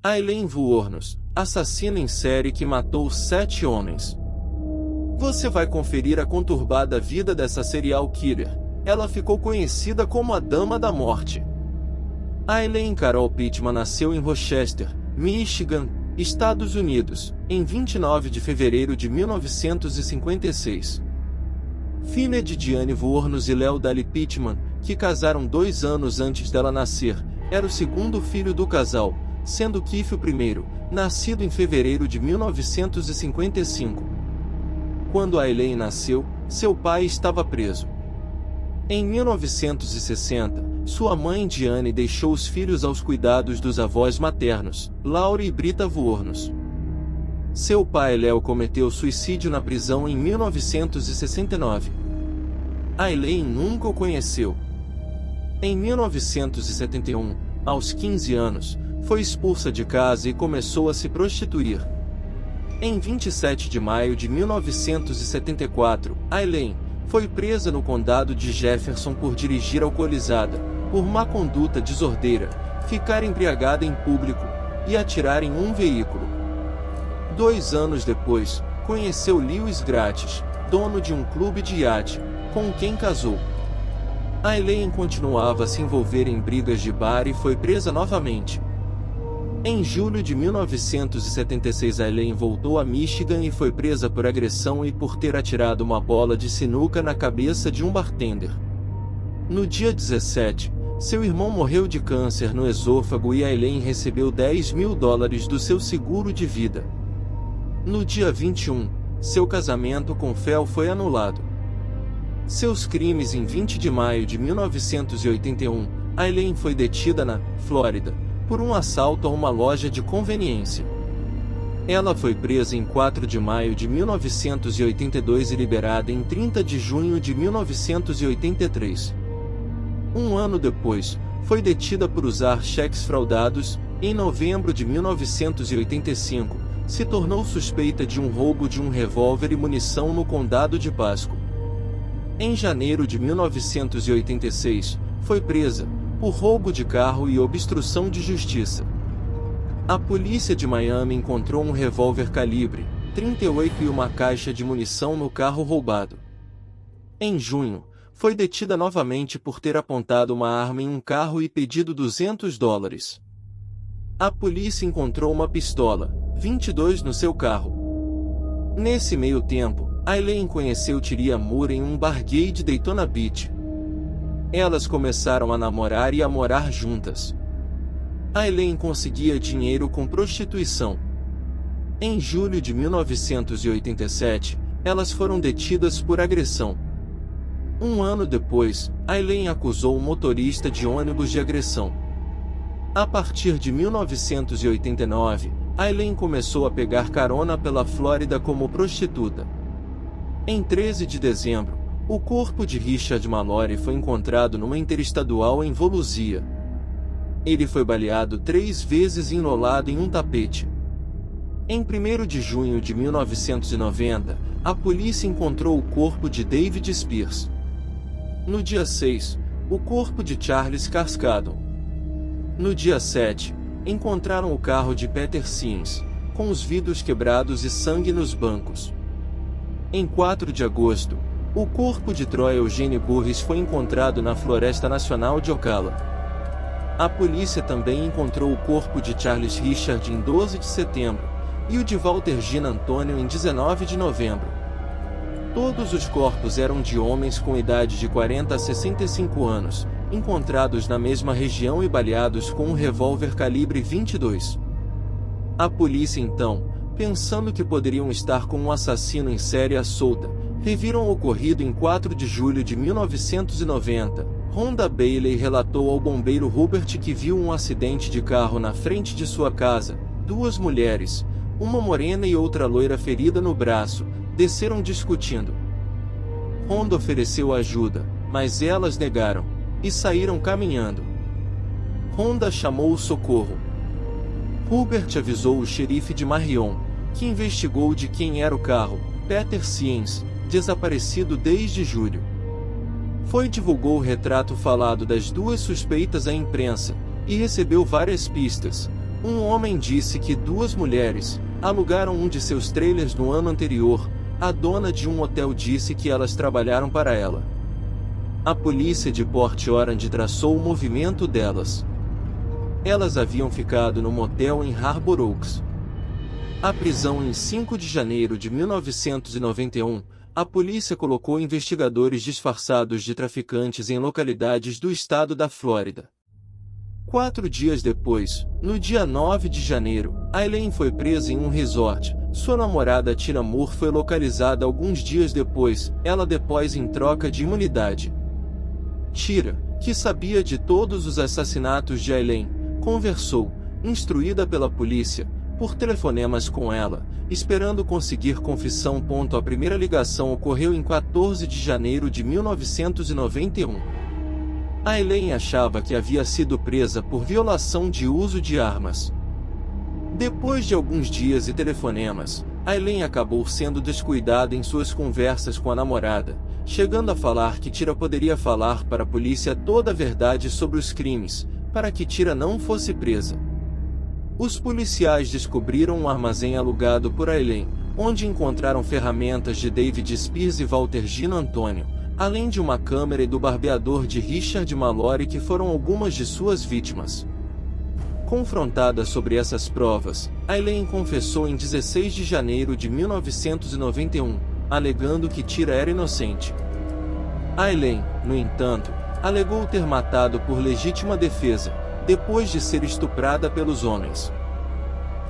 Aileen Wuornos, assassina em série que matou 7 homens. Você vai conferir a conturbada vida dessa serial killer. Ela ficou conhecida como a Dama da Morte. Aileen Carol Pittman nasceu em Rochester, Michigan, Estados Unidos, em 29 de fevereiro de 1956. Filha de Diane Wuornos e Leo Daly Pittman, que casaram 2 anos antes dela nascer, era o segundo filho do casal, sendo Keith o primeiro, nascido em fevereiro de 1955. Quando Aileen nasceu, seu pai estava preso. Em 1960, sua mãe Diane deixou os filhos aos cuidados dos avós maternos, Laura e Brita Wuornos. Seu pai Leo cometeu suicídio na prisão em 1969. Aileen nunca o conheceu. Em 1971, aos 15 anos, foi expulsa de casa e começou a se prostituir. Em 27 de maio de 1974, Aileen foi presa no condado de Jefferson por dirigir alcoolizada, por má conduta desordeira, ficar embriagada em público e atirar em um veículo. 2 anos depois, conheceu Lewis Gratis, dono de um clube de iate, com quem casou. Aileen continuava a se envolver em brigas de bar e foi presa novamente. Em julho de 1976, Aileen voltou a Michigan e foi presa por agressão e por ter atirado uma bola de sinuca na cabeça de um bartender. No dia 17, seu irmão morreu de câncer no esôfago e Aileen recebeu $10.000 do seu seguro de vida. No dia 21, seu casamento com Fel foi anulado. Seus crimes. Em 20 de maio de 1981, Aileen foi detida na Flórida por um assalto a uma loja de conveniência. Ela foi presa em 4 de maio de 1982 e liberada em 30 de junho de 1983. Um ano depois, foi detida por usar cheques fraudados. Em novembro de 1985, se tornou suspeita de um roubo de um revólver e munição no condado de Pasco. Em janeiro de 1986, foi presa por roubo de carro e obstrução de justiça. A polícia de Miami encontrou um revólver calibre .38 e uma caixa de munição no carro roubado. Em junho, foi detida novamente por ter apontado uma arma em um carro e pedido $200. A polícia encontrou uma pistola .22 no seu carro. Nesse meio tempo, Aileen conheceu Tyria Moore em um bar gay de Daytona Beach. Elas começaram a namorar e a morar juntas. Aileen conseguia dinheiro com prostituição. Em julho de 1987, elas foram detidas por agressão. Um ano depois, Aileen acusou um motorista de ônibus de agressão. A partir de 1989, Aileen começou a pegar carona pela Flórida como prostituta. Em 13 de dezembro, o corpo de Richard Mallory foi encontrado numa interestadual em Volusia. Ele foi baleado 3 vezes e enrolado em um tapete. Em 1º de junho de 1990, a polícia encontrou o corpo de David Spears. No dia 6, o corpo de Charles Cascadon. No dia 7, encontraram o carro de Peter Sims, com os vidros quebrados e sangue nos bancos. Em 4 de agosto, o corpo de Troy Eugene Burris foi encontrado na Floresta Nacional de Ocala. A polícia também encontrou o corpo de Charles Richard em 12 de setembro, e o de Walter Gina Antônio em 19 de novembro. Todos os corpos eram de homens com idade de 40 a 65 anos, encontrados na mesma região e baleados com um revólver calibre .22. A polícia então, pensando que poderiam estar com um assassino em série à solta, reviram o ocorrido. Em 4 de julho de 1990, Rhonda Bailey relatou ao bombeiro Rupert que viu um acidente de carro na frente de sua casa. 2 mulheres, uma morena e outra loira ferida no braço, desceram discutindo. Rhonda ofereceu ajuda, mas elas negaram, e saíram caminhando. Rhonda chamou o socorro. Rupert avisou o xerife de Marion, que investigou de quem era o carro, Peter Sims, desaparecido desde julho. Divulgou o retrato falado das 2 suspeitas à imprensa, e recebeu várias pistas, Um homem disse que duas mulheres alugaram um de seus trailers no ano anterior. A dona de um hotel disse que elas trabalharam para ela. A polícia de Port Orange traçou o movimento delas. Elas haviam ficado no motel em Harbour Oaks. A prisão em 5 de janeiro de 1991, a polícia colocou investigadores disfarçados de traficantes em localidades do estado da Flórida. 4 dias depois, no dia 9 de janeiro, Aileen foi presa em um resort. Sua namorada Tina Moore foi localizada alguns dias depois, ela depôs em troca de imunidade. Tira, que sabia de todos os assassinatos de Aileen, conversou, instruída pela polícia, por telefonemas com ela, esperando conseguir confissão. A primeira ligação ocorreu em 14 de janeiro de 1991. Aileen achava que havia sido presa por violação de uso de armas. Depois de alguns dias e telefonemas, Aileen acabou sendo descuidada em suas conversas com a namorada, chegando a falar que Tira poderia falar para a polícia toda a verdade sobre os crimes, para que Tira não fosse presa. Os policiais descobriram um armazém alugado por Aileen, onde encontraram ferramentas de David Spears e Walter Gino Antônio, além de uma câmera e do barbeador de Richard Mallory, que foram algumas de suas vítimas. Confrontada sobre essas provas, Aileen confessou em 16 de janeiro de 1991, alegando que Tira era inocente. Aileen, no entanto, alegou ter matado por legítima defesa, depois de ser estuprada pelos homens.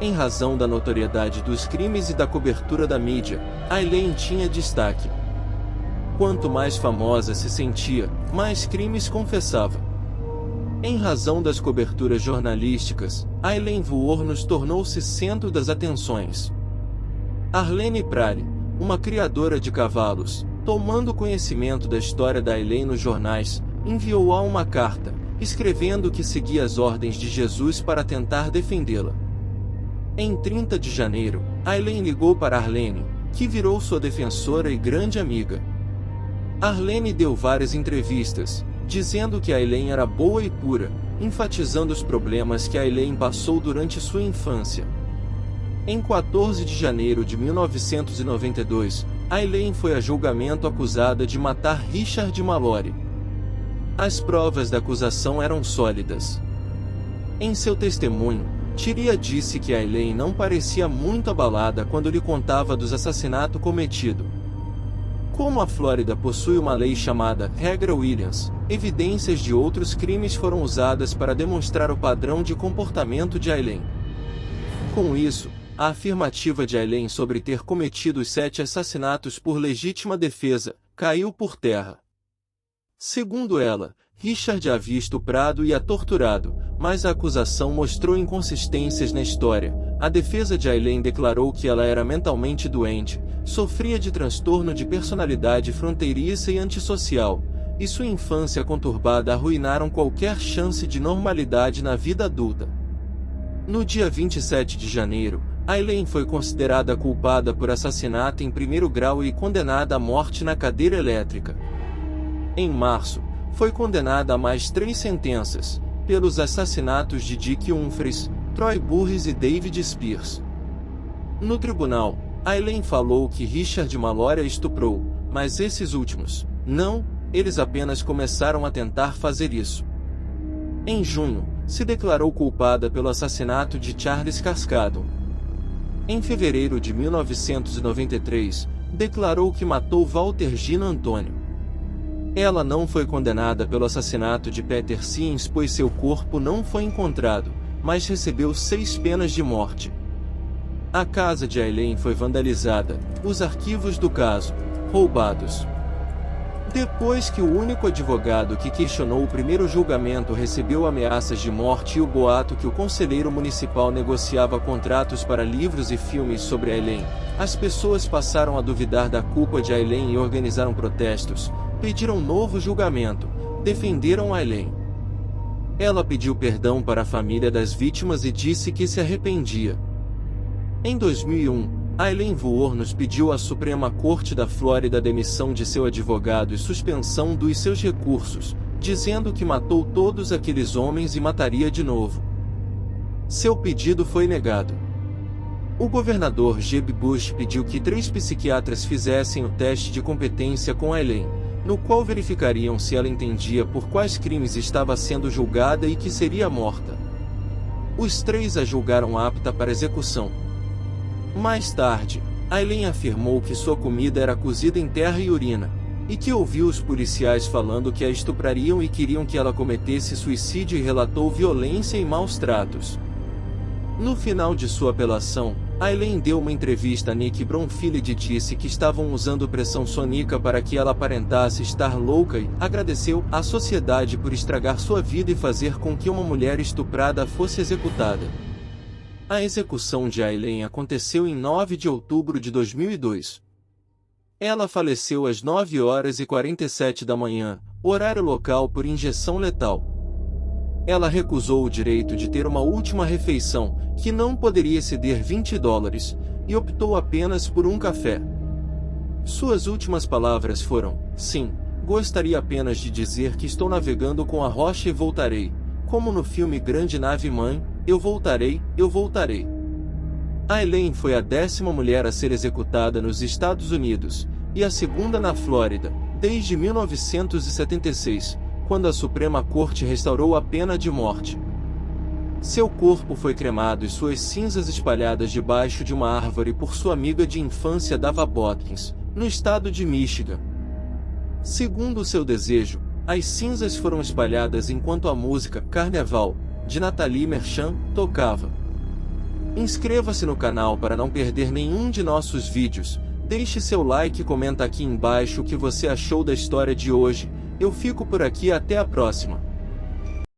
Em razão da notoriedade dos crimes e da cobertura da mídia, Aileen tinha destaque. Quanto mais famosa se sentia, mais crimes confessava. Em razão das coberturas jornalísticas, Aileen Wuornos tornou-se centro das atenções. Arlene Prale, uma criadora de cavalos, tomando conhecimento da história da Aileen nos jornais, enviou-a uma carta, escrevendo que seguia as ordens de Jesus para tentar defendê-la. Em 30 de janeiro, Aileen ligou para Arlene, que virou sua defensora e grande amiga. Arlene deu várias entrevistas, dizendo que Aileen era boa e pura, enfatizando os problemas que Aileen passou durante sua infância. Em 14 de janeiro de 1992, Aileen foi a julgamento acusada de matar Richard Mallory. As provas da acusação eram sólidas. Em seu testemunho, Tira disse que Aileen não parecia muito abalada quando lhe contava dos assassinatos cometidos. Como a Flórida possui uma lei chamada Regra Williams, evidências de outros crimes foram usadas para demonstrar o padrão de comportamento de Aileen. Com isso, a afirmativa de Aileen sobre ter cometido os 7 assassinatos por legítima defesa caiu por terra. Segundo ela, Richard a havia estuprado e a torturado, mas a acusação mostrou inconsistências na história. A defesa de Aileen declarou que ela era mentalmente doente, sofria de transtorno de personalidade fronteiriça e antissocial, e sua infância conturbada arruinaram qualquer chance de normalidade na vida adulta. No dia 27 de janeiro, Aileen foi considerada culpada por assassinato em primeiro grau e condenada à morte na cadeira elétrica. Em março, foi condenada a mais 3 sentenças, pelos assassinatos de Dick Humphreys, Troy Burris e David Spears. No tribunal, Aileen falou que Richard Mallory a estuprou, mas esses últimos, não, eles apenas começaram a tentar fazer isso. Em junho, se declarou culpada pelo assassinato de Charles Cascado. Em fevereiro de 1993, declarou que matou Walter Gino Antônio. Ela não foi condenada pelo assassinato de Peter Sims, pois seu corpo não foi encontrado, mas recebeu 6 penas de morte. A casa de Aileen foi vandalizada, os arquivos do caso, roubados. Depois que o único advogado que questionou o primeiro julgamento recebeu ameaças de morte e o boato que o conselheiro municipal negociava contratos para livros e filmes sobre Aileen, as pessoas passaram a duvidar da culpa de Aileen e organizaram protestos, pediram novo julgamento, defenderam Aileen. Ela pediu perdão para a família das vítimas e disse que se arrependia. Em 2001, Aileen Wuornos pediu à Suprema Corte da Flórida a demissão de seu advogado e suspensão dos seus recursos, dizendo que matou todos aqueles homens e mataria de novo. Seu pedido foi negado. O governador Jeb Bush pediu que 3 psiquiatras fizessem o teste de competência com Aileen, no qual verificariam se ela entendia por quais crimes estava sendo julgada e que seria morta. Os 3 a julgaram apta para execução. Mais tarde, Aileen afirmou que sua comida era cozida em terra e urina, e que ouviu os policiais falando que a estuprariam e queriam que ela cometesse suicídio e relatou violência e maus tratos. No final de sua apelação, Aileen deu uma entrevista a Nick Bromfield e disse que estavam usando pressão sônica para que ela aparentasse estar louca e agradeceu à sociedade por estragar sua vida e fazer com que uma mulher estuprada fosse executada. A execução de Aileen aconteceu em 9 de outubro de 2002. Ela faleceu às 9h47 da manhã, horário local, por injeção letal. Ela recusou o direito de ter uma última refeição, que não poderia exceder $20, e optou apenas por um café. Suas últimas palavras foram: "Sim, gostaria apenas de dizer que estou navegando com a rocha e voltarei. Como no filme Grande Nave Mãe, eu voltarei, eu voltarei." Aileen foi a 10ª mulher a ser executada nos Estados Unidos, e a 2ª na Flórida, desde 1976, quando a Suprema Corte restaurou a pena de morte. Seu corpo foi cremado e suas cinzas espalhadas debaixo de uma árvore por sua amiga de infância Dava Botkins, no estado de Michigan. Segundo seu desejo, as cinzas foram espalhadas enquanto a música Carnaval, de Nathalie Merchant, tocava. Inscreva-se no canal para não perder nenhum de nossos vídeos, deixe seu like e comenta aqui embaixo o que você achou da história de hoje. Eu fico por aqui, até a próxima.